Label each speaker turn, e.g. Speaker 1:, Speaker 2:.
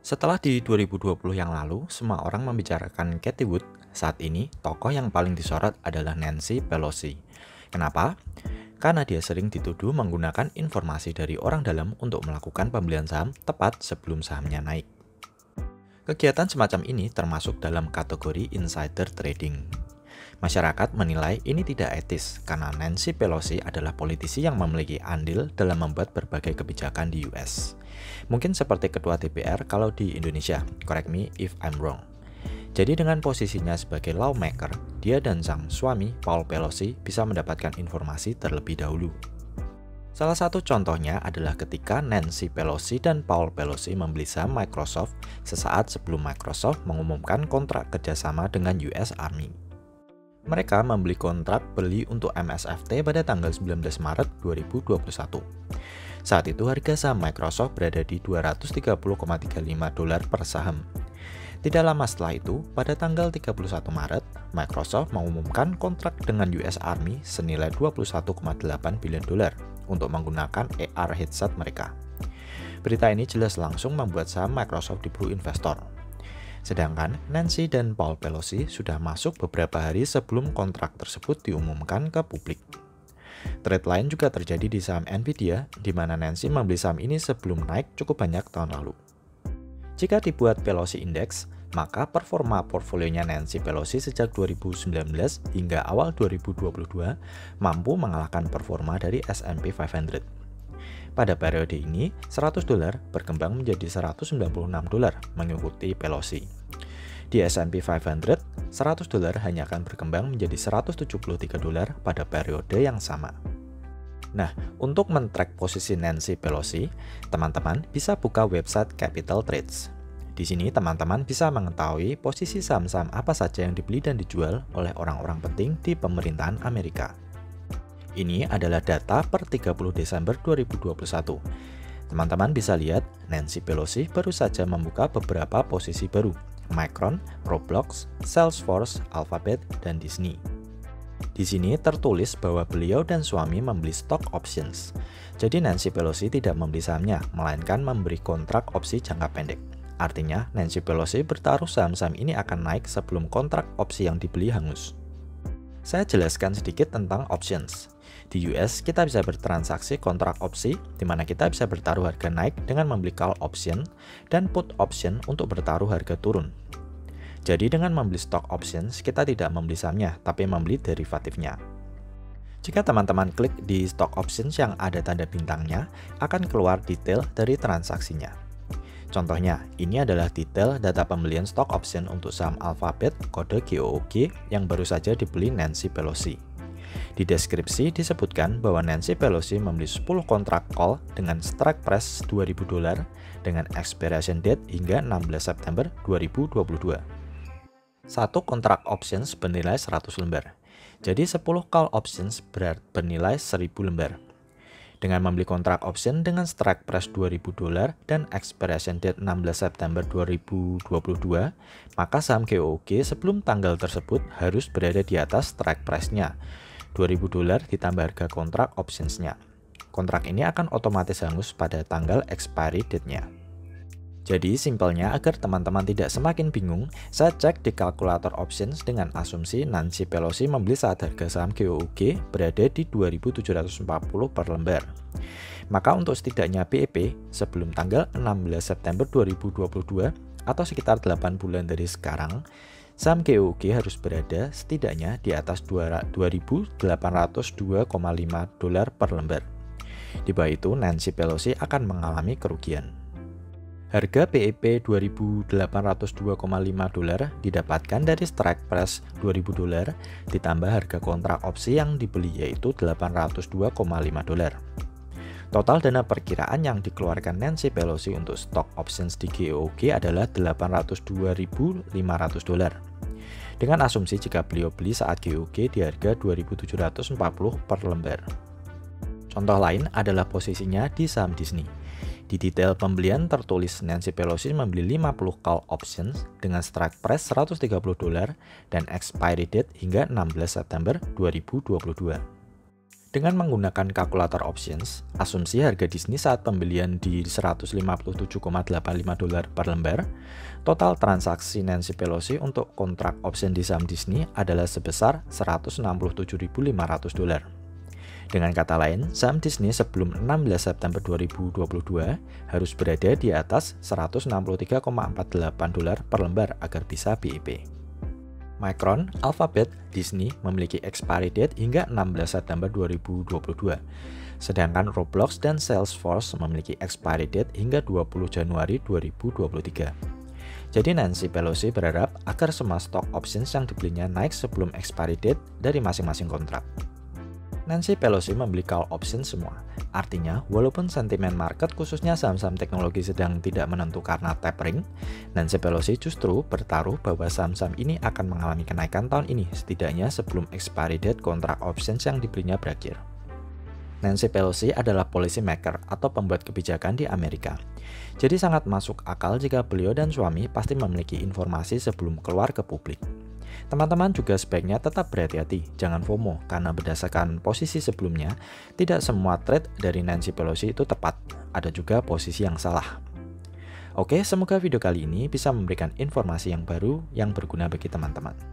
Speaker 1: Setelah di 2020 yang lalu, semua orang membicarakan Katie Wood, saat ini tokoh yang paling disorot adalah Nancy Pelosi. Kenapa? Karena dia sering dituduh menggunakan informasi dari orang dalam untuk melakukan pembelian saham tepat sebelum sahamnya naik. Kegiatan semacam ini termasuk dalam kategori insider trading. Masyarakat menilai ini tidak etis karena Nancy Pelosi adalah politisi yang memiliki andil dalam membuat berbagai kebijakan di US. Mungkin seperti ketua DPR kalau di Indonesia, correct me if I'm wrong. Jadi dengan posisinya sebagai lawmaker, dia dan sang suami Paul Pelosi bisa mendapatkan informasi terlebih dahulu. Salah satu contohnya adalah ketika Nancy Pelosi dan Paul Pelosi membeli saham Microsoft sesaat sebelum Microsoft mengumumkan kontrak kerjasama dengan US Army. Mereka membeli kontrak beli untuk MSFT pada tanggal 19 Maret 2021. Saat itu harga saham Microsoft berada di $230,35 per saham. Tidak lama setelah itu, pada tanggal 31 Maret, Microsoft mengumumkan kontrak dengan US Army senilai $21,8 billion untuk menggunakan AR headset mereka. Berita ini jelas langsung membuat saham Microsoft diburu investor. Sedangkan Nancy dan Paul Pelosi sudah masuk beberapa hari sebelum kontrak tersebut diumumkan ke publik. Trade lain juga terjadi di saham Nvidia, di mana Nancy membeli saham ini sebelum naik cukup banyak tahun lalu. Jika dibuat Pelosi Index, maka performa portfolionya Nancy Pelosi sejak 2019 hingga awal 2022 mampu mengalahkan performa dari S&P 500. Pada periode ini, $100 berkembang menjadi $196 mengikuti Pelosi. Di S&P 500, $100 hanya akan berkembang menjadi $173 pada periode yang sama. Nah, untuk men-track posisi Nancy Pelosi, teman-teman bisa buka website Capital Trades. Di sini teman-teman bisa mengetahui posisi saham-saham apa saja yang dibeli dan dijual oleh orang-orang penting di pemerintahan Amerika. Ini adalah data per 30 Desember 2021. Teman-teman bisa lihat, Nancy Pelosi baru saja membuka beberapa posisi baru, Micron, Roblox, Salesforce, Alphabet, dan Disney. Di sini tertulis bahwa beliau dan suami membeli stock options. Jadi Nancy Pelosi tidak membeli sahamnya, melainkan memberi kontrak opsi jangka pendek. Artinya, Nancy Pelosi bertaruh saham-saham ini akan naik sebelum kontrak opsi yang dibeli hangus. Saya jelaskan sedikit tentang options. Di US, kita bisa bertransaksi kontrak opsi, di mana kita bisa bertaruh harga naik dengan membeli call option dan put option untuk bertaruh harga turun. Jadi dengan membeli stock options, kita tidak membeli sahamnya, tapi membeli derivatifnya. Jika teman-teman klik di stock options yang ada tanda bintangnya, akan keluar detail dari transaksinya. Contohnya, ini adalah detail data pembelian stock option untuk saham Alphabet kode GOOG yang baru saja dibeli Nancy Pelosi. Di deskripsi disebutkan bahwa Nancy Pelosi membeli 10 kontrak call dengan strike price $2.000 dengan expiration date hingga 16 September 2022. Satu kontrak options bernilai 100 lembar. Jadi 10 call options bernilai 1000 lembar. Dengan membeli kontrak option dengan strike price $2.000 dan expiration date 16 September 2022, maka saham GOOG sebelum tanggal tersebut harus berada di atas strike price-nya, $2.000 ditambah harga kontrak options-nya. Kontrak ini akan otomatis hangus pada tanggal expiry date-nya. Jadi simpelnya agar teman-teman tidak semakin bingung, saya cek di kalkulator options dengan asumsi Nancy Pelosi membeli saat harga saham GOOG berada di 2.740 per lembar. Maka untuk setidaknya BEP sebelum tanggal 16 September 2022 atau sekitar 8 bulan dari sekarang, saham GOOG harus berada setidaknya di atas $2.802,5 per lembar. Di bawah itu Nancy Pelosi akan mengalami kerugian. Harga BEP $2.802,5 didapatkan dari strike price $2.000 ditambah harga kontrak opsi yang dibeli yaitu $802,5. Total dana perkiraan yang dikeluarkan Nancy Pelosi untuk stock options di GOOG adalah $802.500. Dengan asumsi jika beliau beli saat GOOG di harga $2.740 per lembar. Contoh lain adalah posisinya di saham Disney. Di detail pembelian tertulis Nancy Pelosi membeli 50 call options dengan strike price $130 dan expiry date hingga 16 September 2022. Dengan menggunakan kalkulator options, asumsi harga Disney saat pembelian di $157,85 per lembar, total transaksi Nancy Pelosi untuk kontrak option di saham Disney adalah sebesar $167.500. Dengan kata lain, saham Disney sebelum 16 September 2022 harus berada di atas $163,48 per lembar agar bisa BEP. Micron, Alphabet, Disney memiliki expiry date hingga 16 September 2022, sedangkan Roblox dan Salesforce memiliki expiry date hingga 20 Januari 2023. Jadi Nancy Pelosi berharap agar semua stock options yang dibelinya naik sebelum expiry date dari masing-masing kontrak. Nancy Pelosi membeli call option semua. Artinya, walaupun sentimen market khususnya saham-saham teknologi sedang tidak menentu karena tapering, Nancy Pelosi justru bertaruh bahwa saham-saham ini akan mengalami kenaikan tahun ini, setidaknya sebelum expiry date kontrak options yang dibelinya berakhir. Nancy Pelosi adalah policy maker atau pembuat kebijakan di Amerika. Jadi sangat masuk akal jika beliau dan suami pasti memiliki informasi sebelum keluar ke publik. Teman-teman juga sebaiknya tetap berhati-hati, jangan FOMO, karena berdasarkan posisi sebelumnya, tidak semua trade dari Nancy Pelosi itu tepat, ada juga posisi yang salah. Oke, semoga video kali ini bisa memberikan informasi yang baru yang berguna bagi teman-teman.